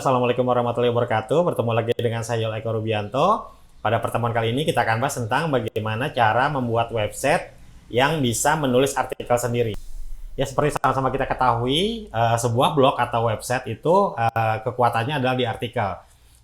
Assalamualaikum warahmatullahi wabarakatuh. Bertemu lagi dengan saya Yol Eko Rubianto. Pada pertemuan kali ini kita akan bahas tentang bagaimana cara membuat website yang bisa menulis artikel sendiri. Ya, seperti sama-sama kita ketahui, sebuah blog atau website itu kekuatannya adalah di artikel.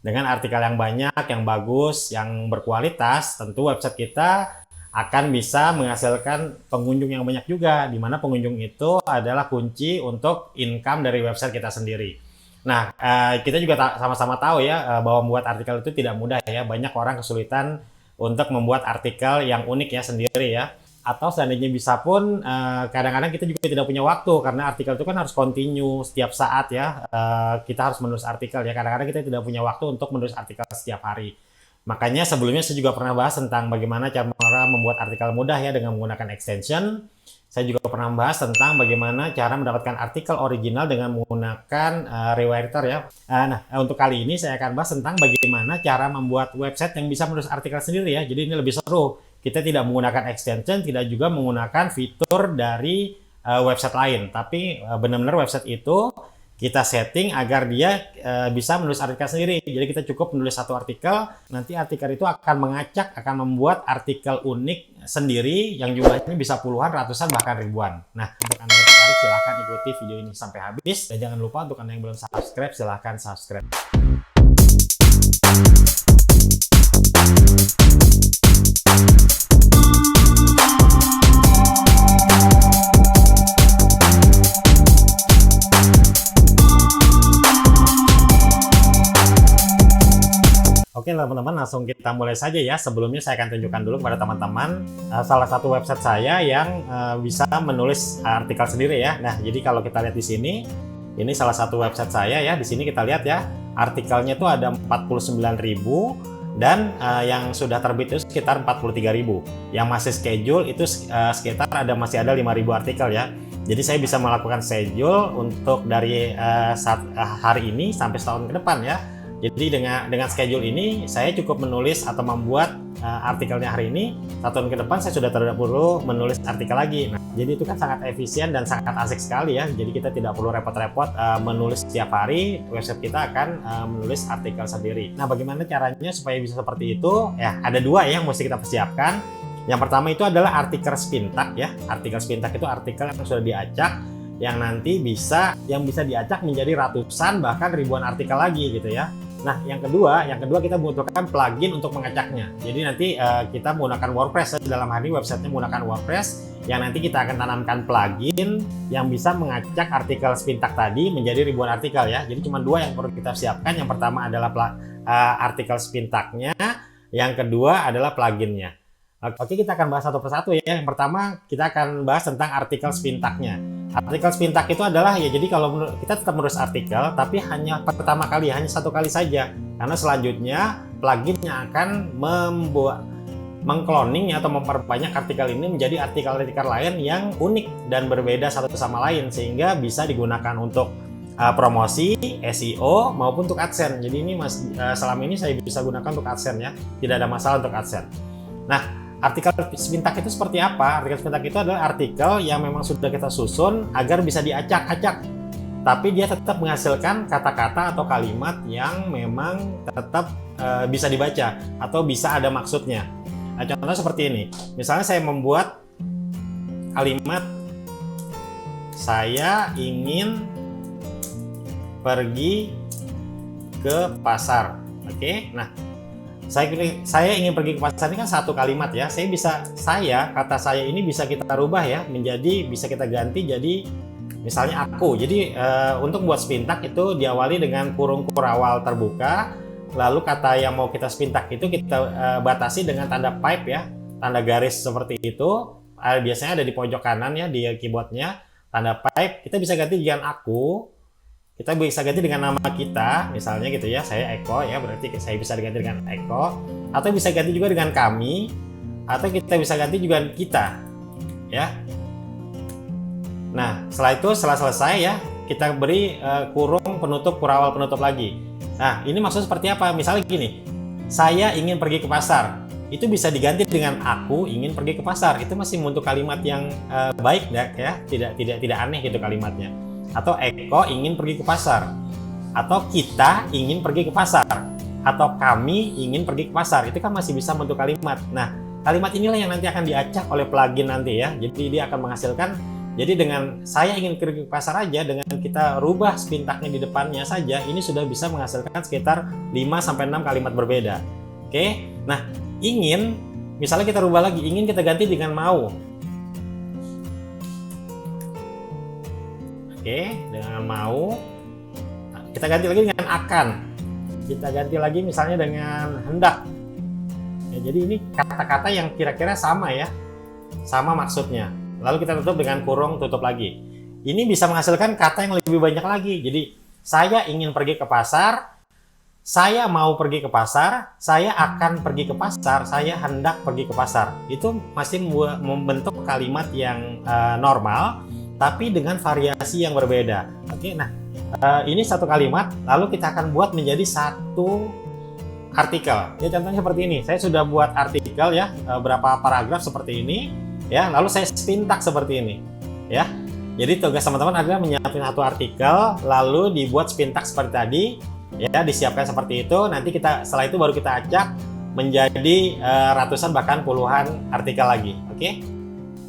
Dengan artikel yang banyak, yang bagus, yang berkualitas, tentu website kita akan bisa menghasilkan pengunjung yang banyak juga, di mana pengunjung itu adalah kunci untuk income dari website kita sendiri. Nah, kita juga sama-sama tahu ya bahwa membuat artikel itu tidak mudah ya. Banyak orang kesulitan untuk membuat artikel yang unik ya sendiri ya. Atau seandainya bisa pun kadang-kadang kita juga tidak punya waktu karena artikel itu kan harus continue setiap saat ya. Kita harus menulis artikel ya. Kadang-kadang kita tidak punya waktu untuk menulis artikel setiap hari. Makanya sebelumnya saya juga pernah bahas tentang bagaimana cara membuat artikel mudah ya dengan menggunakan extension. Saya juga pernah membahas tentang bagaimana cara mendapatkan artikel original dengan menggunakan rewriter ya. Untuk kali ini saya akan bahas tentang bagaimana cara membuat website yang bisa menulis artikel sendiri ya. Jadi ini lebih seru. Kita tidak menggunakan extension, tidak juga menggunakan fitur dari website lain. Tapi benar-benar website itu kita setting agar dia bisa menulis artikel sendiri. Jadi kita cukup menulis satu artikel, nanti artikel itu akan mengacak, akan membuat artikel unik sendiri yang jumlahnya bisa puluhan, ratusan, bahkan ribuan. Nah, untuk Anda yang tertarik silahkan ikuti video ini sampai habis. Dan jangan lupa untuk Anda yang belum subscribe, silahkan subscribe. Oke teman-teman, langsung kita mulai saja ya. Sebelumnya saya akan tunjukkan dulu kepada teman-teman salah satu website saya yang bisa menulis artikel sendiri ya. Nah, jadi kalau kita lihat di sini, ini salah satu website saya ya. Di sini kita lihat ya, artikelnya itu ada 49.000 dan yang sudah terbit itu sekitar 43.000. Yang masih schedule itu sekitar masih ada 5.000 artikel ya. Jadi saya bisa melakukan schedule untuk dari hari ini sampai setahun ke depan ya. Jadi dengan schedule ini saya cukup menulis atau membuat artikelnya hari ini, 1 tahun ke depan saya sudah tidak perlu menulis artikel lagi. Nah, jadi itu kan sangat efisien dan sangat asik sekali ya. Jadi kita tidak perlu repot-repot menulis setiap hari, website kita akan menulis artikel sendiri. Nah, bagaimana caranya supaya bisa seperti itu? Ya, ada dua ya yang mesti kita persiapkan. Yang pertama itu adalah artikel spintak ya. Artikel spintak itu artikel yang sudah diacak, yang nanti bisa diacak menjadi ratusan bahkan ribuan artikel lagi gitu ya. Nah, yang kedua kita membutuhkan plugin untuk mengacaknya. Jadi nanti kita menggunakan WordPress. Dalam hal ini websitenya menggunakan WordPress yang nanti kita akan tanamkan plugin yang bisa mengacak artikel spintak tadi menjadi ribuan artikel ya. Jadi cuma dua yang perlu kita siapkan. Yang pertama adalah artikel spintaknya, yang kedua adalah pluginnya. Oke, kita akan bahas satu persatu ya. Yang pertama kita akan bahas tentang artikel spintaknya. Artikel spintak itu adalah ya, jadi kalau kita tetap menulis artikel tapi hanya pertama kali, hanya satu kali saja, karena selanjutnya plugin yang akan mengcloning atau memperbanyak artikel ini menjadi artikel-artikel lain yang unik dan berbeda satu sama lain, sehingga bisa digunakan untuk promosi, SEO maupun untuk AdSense. Jadi ini selama ini saya bisa gunakan untuk AdSense ya, tidak ada masalah untuk AdSense. Nah, artikel spintak itu seperti apa? Artikel spintak itu adalah artikel yang memang sudah kita susun agar bisa diacak-acak, tapi dia tetap menghasilkan kata-kata atau kalimat yang memang tetap bisa dibaca atau bisa ada maksudnya. Nah, contohnya seperti ini. Misalnya saya membuat kalimat, saya ingin pergi ke pasar. Oke, nah saya ingin pergi ke pasar ini kan satu kalimat ya. Kata saya ini bisa kita rubah ya menjadi, bisa kita ganti jadi misalnya aku. Jadi untuk buat spintak itu diawali dengan kurung kurawal terbuka, lalu kata yang mau kita spintak itu kita batasi dengan tanda pipe ya, tanda garis seperti itu. Biasanya ada di pojok kanan ya di keyboardnya, tanda pipe. Kita bisa ganti dengan aku. Kita bisa ganti dengan nama kita, misalnya gitu ya, saya Eko ya, berarti saya bisa diganti dengan Eko, atau bisa ganti juga dengan kami, atau kita bisa ganti juga kita, ya. Nah, setelah selesai ya, kita beri kurung penutup, kurawal penutup lagi. Nah, ini maksudnya seperti apa? Misalnya gini, saya ingin pergi ke pasar, itu bisa diganti dengan aku ingin pergi ke pasar. Itu masih untuk kalimat yang baik ya, tidak aneh gitu kalimatnya. Atau Eko ingin pergi ke pasar. atau kita ingin pergi ke pasar, atau kami ingin pergi ke pasar. Itu kan masih bisa bentuk kalimat. Nah, kalimat inilah yang nanti akan diacak oleh plugin nanti ya. Jadi dia akan menghasilkan, jadi dengan saya ingin pergi ke pasar aja, dengan kita rubah spin tag-nya di depannya saja, ini sudah bisa menghasilkan sekitar 5-6 kalimat berbeda. Oke, nah ingin, misalnya kita rubah lagi, ingin kita ganti dengan mau. Oke, dengan mau. Nah, kita ganti lagi dengan akan. Kita ganti lagi misalnya dengan hendak. Ya, jadi ini kata-kata yang kira-kira sama ya, sama maksudnya. Lalu kita tutup dengan kurung tutup lagi. Ini bisa menghasilkan kata yang lebih banyak lagi. Jadi saya ingin pergi ke pasar, saya mau pergi ke pasar, saya akan pergi ke pasar, saya hendak pergi ke pasar. Itu masih membentuk kalimat yang normal, tapi dengan variasi yang berbeda. Oke, nah ini satu kalimat, lalu kita akan buat menjadi satu artikel. Ya, contohnya seperti ini. Saya sudah buat artikel ya, berapa paragraf seperti ini, ya. Lalu saya spin tag seperti ini, ya. Jadi tugas teman-teman adalah menyiapkan satu artikel, lalu dibuat spin tag seperti tadi, ya, disiapkan seperti itu. Nanti kita setelah itu baru kita acak menjadi ratusan bahkan puluhan artikel lagi. Oke.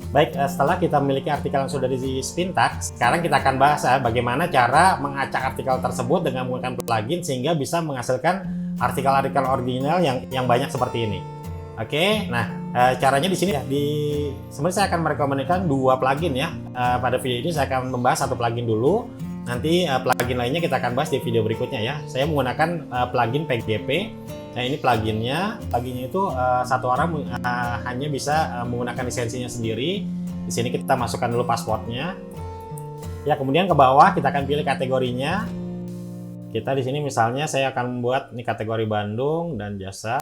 Baik, setelah kita memiliki artikel yang sudah di spin tag, sekarang kita akan bahas bagaimana cara mengacak artikel tersebut dengan menggunakan plugin sehingga bisa menghasilkan artikel-artikel original yang banyak seperti ini. Oke, nah caranya di sini ya, sebenarnya saya akan merekomendasikan dua plugin ya. Pada video ini saya akan membahas satu plugin dulu. Nanti plugin lainnya kita akan bahas di video berikutnya ya. Saya menggunakan plugin PGP. Nah, ini pluginnya itu satu orang hanya bisa menggunakan lisensinya sendiri. Di sini kita masukkan dulu passwordnya. Ya, kemudian ke bawah kita akan pilih kategorinya. Kita di sini misalnya saya akan membuat ini kategori Bandung dan jasa.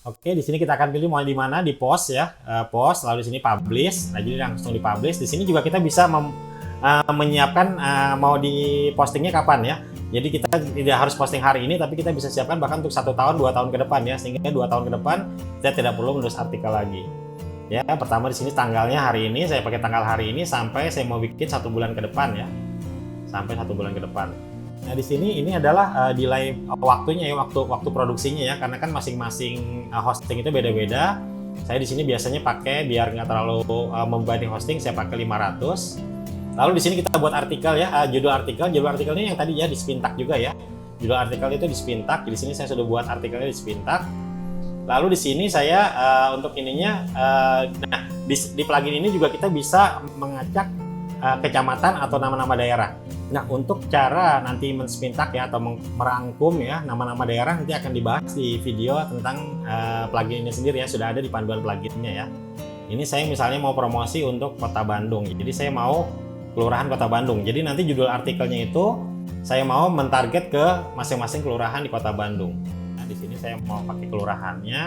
Oke, di sini kita akan pilih mau di mana, di post ya, post, lalu di sini publish. Nah, jadi langsung di publish. Di sini juga kita bisa menyiapkan mau di postingnya kapan ya. Jadi kita tidak harus posting hari ini, tapi kita bisa siapkan bahkan untuk 1 tahun, 2 tahun ke depan ya, sehingga 2 tahun ke depan kita tidak perlu menulis artikel lagi. Ya, pertama di sini tanggalnya hari ini, saya pakai tanggal hari ini sampai saya mau bikin 1 bulan ke depan ya, sampai 1 bulan ke depan. Nah, di sini ini adalah delay waktunya ya, waktu produksinya ya, karena kan masing-masing hosting itu beda-beda. Saya di sini biasanya pakai biar nggak terlalu membebani hosting, saya pakai 500. Lalu di sini kita buat artikel ya, judul artikelnya yang tadi ya di spin tag juga ya. Judul artikel itu di spin tag. Di sini saya sudah buat artikelnya di spin tag. Lalu di sini saya untuk ininya, nah di plugin ini juga kita bisa mengacak kecamatan atau nama-nama daerah. Nah, untuk cara nanti men-spin tag ya atau merangkum ya nama-nama daerah nanti akan dibahas di video tentang plugin ini sendiri ya, sudah ada di panduan pluginnya ya. Ini saya misalnya mau promosi untuk Kota Bandung. Jadi saya mau Kelurahan Kota Bandung. Jadi nanti judul artikelnya itu saya mau mentarget ke masing-masing kelurahan di Kota Bandung. Nah, di sini saya mau pakai kelurahannya.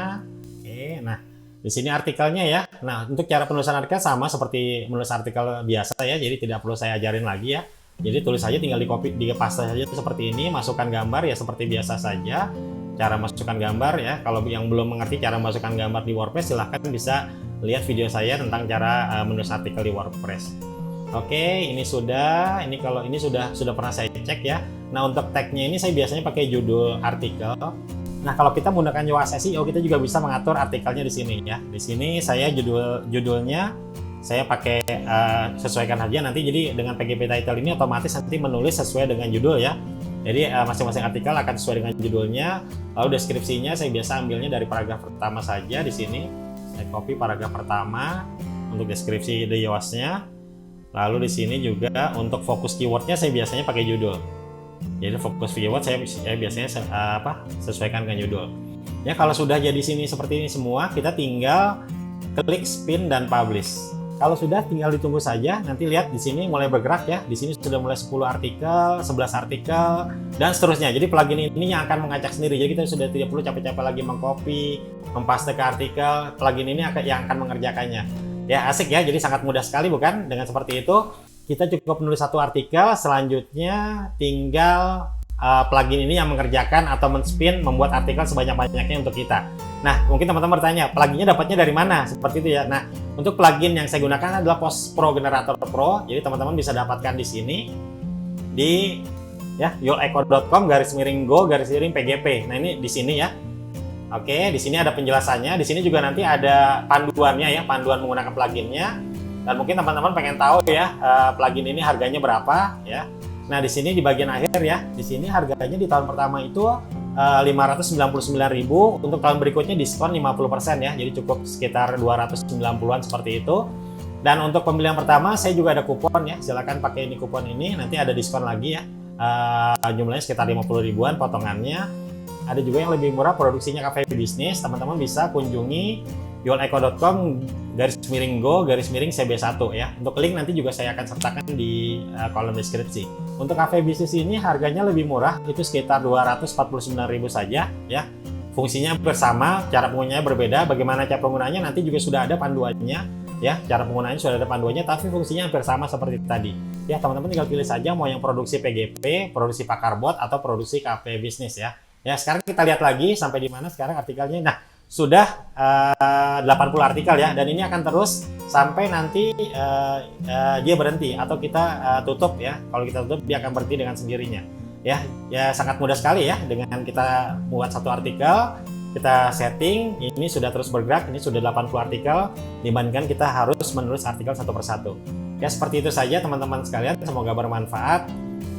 Oke, nah di sini artikelnya ya. Nah, untuk cara penulisan artikel sama seperti menulis artikel biasa ya. Jadi tidak perlu saya ajarin lagi ya. Jadi tulis saja, tinggal di copy, di paste saja seperti ini. Masukkan gambar ya seperti biasa saja. Cara masukkan gambar ya. Kalau yang belum mengerti cara masukkan gambar di WordPress, silahkan bisa lihat video saya tentang cara menulis artikel di WordPress. Oke, ini sudah. Ini kalau ini sudah pernah saya cek ya. Nah, untuk tagnya ini saya biasanya pakai judul artikel. Nah, kalau kita menggunakan Yoast SEO, kita juga bisa mengatur artikelnya di sini ya. Di sini saya judulnya saya pakai sesuaikan aja nanti. Jadi dengan PGP title ini otomatis nanti menulis sesuai dengan judul ya. Jadi masing-masing artikel akan sesuai dengan judulnya. Lalu deskripsinya saya biasa ambilnya dari paragraf pertama saja di sini. Saya copy paragraf pertama untuk deskripsi the Yoast-nya. Lalu di sini juga untuk fokus keywordnya saya biasanya pakai judul. Jadi fokus keyword saya biasanya sesuaikan dengan judul. Ya, kalau sudah jadi sini seperti ini semua, kita tinggal klik spin dan publish. Kalau sudah tinggal ditunggu saja. Nanti lihat di sini mulai bergerak ya. Di sini sudah mulai 10 artikel, 11 artikel dan seterusnya. Jadi plugin ini yang akan mengacak sendiri. Jadi kita sudah tidak perlu capek-capek lagi mengcopy, mempaste ke artikel. Plugin ini yang akan mengerjakannya. Ya, asik ya, jadi sangat mudah sekali bukan? Dengan seperti itu kita cukup menulis satu artikel, selanjutnya tinggal plugin ini yang mengerjakan atau men-spin membuat artikel sebanyak-banyaknya untuk kita. Nah, mungkin teman-teman bertanya, pluginnya dapatnya dari mana? Seperti itu ya. Nah, untuk plugin yang saya gunakan adalah Post Pro Generator Pro. Jadi teman-teman bisa dapatkan di sini di ya, yoleco.com/go/PGP. Nah, ini di sini ya. Oke, di sini ada penjelasannya. Di sini juga nanti ada panduannya ya, panduan menggunakan pluginnya. Dan mungkin teman-teman pengen tahu ya, plugin ini harganya berapa ya. Nah, di sini di bagian akhir ya, di sini harganya di tahun pertama itu 599.000, untuk tahun berikutnya diskon 50% ya. Jadi cukup sekitar 290-an seperti itu. Dan untuk pembelian pertama saya juga ada kupon ya. Silakan pakai ini kupon ini, nanti ada diskon lagi ya. Jumlahnya sekitar 50 ribuan potongannya. Ada juga yang lebih murah produksinya Cafe Bisnis. Teman-teman bisa kunjungi yoleco.com/go/CB1 ya. Untuk link nanti juga saya akan sertakan di kolom deskripsi. Untuk Cafe Bisnis ini harganya lebih murah, itu sekitar 249.000 saja ya. Fungsinya bersama, cara penggunaannya berbeda. Bagaimana cara penggunaannya nanti juga sudah ada panduannya ya. Cara penggunaannya sudah ada panduannya, tapi fungsinya hampir sama seperti tadi. Ya, teman-teman tinggal pilih saja mau yang produksi PGP, produksi Pakarbot atau produksi Cafe Bisnis ya. Ya, sekarang kita lihat lagi sampai di mana sekarang artikelnya. Nah, sudah 80 artikel ya, dan ini akan terus sampai nanti dia berhenti atau kita tutup ya. Kalau kita tutup dia akan berhenti dengan sendirinya. Ya, sangat mudah sekali ya, dengan kita buat satu artikel, kita setting, ini sudah terus bergerak, ini sudah 80 artikel, dibandingkan kita harus menulis artikel satu persatu. Ya, seperti itu saja teman-teman sekalian, semoga bermanfaat.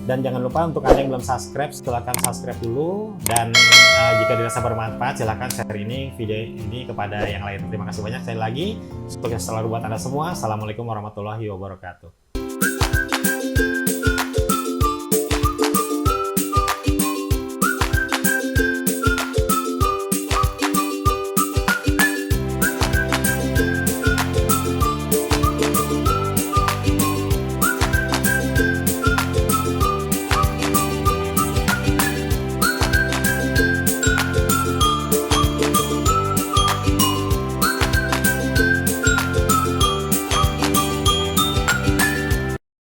Dan jangan lupa untuk Anda yang belum subscribe, silakan subscribe dulu. Dan jika dirasa bermanfaat, silakan share ini video ini kepada yang lain. Terima kasih banyak sekali lagi. Sukses selalu buat Anda semua. Assalamualaikum warahmatullahi wabarakatuh.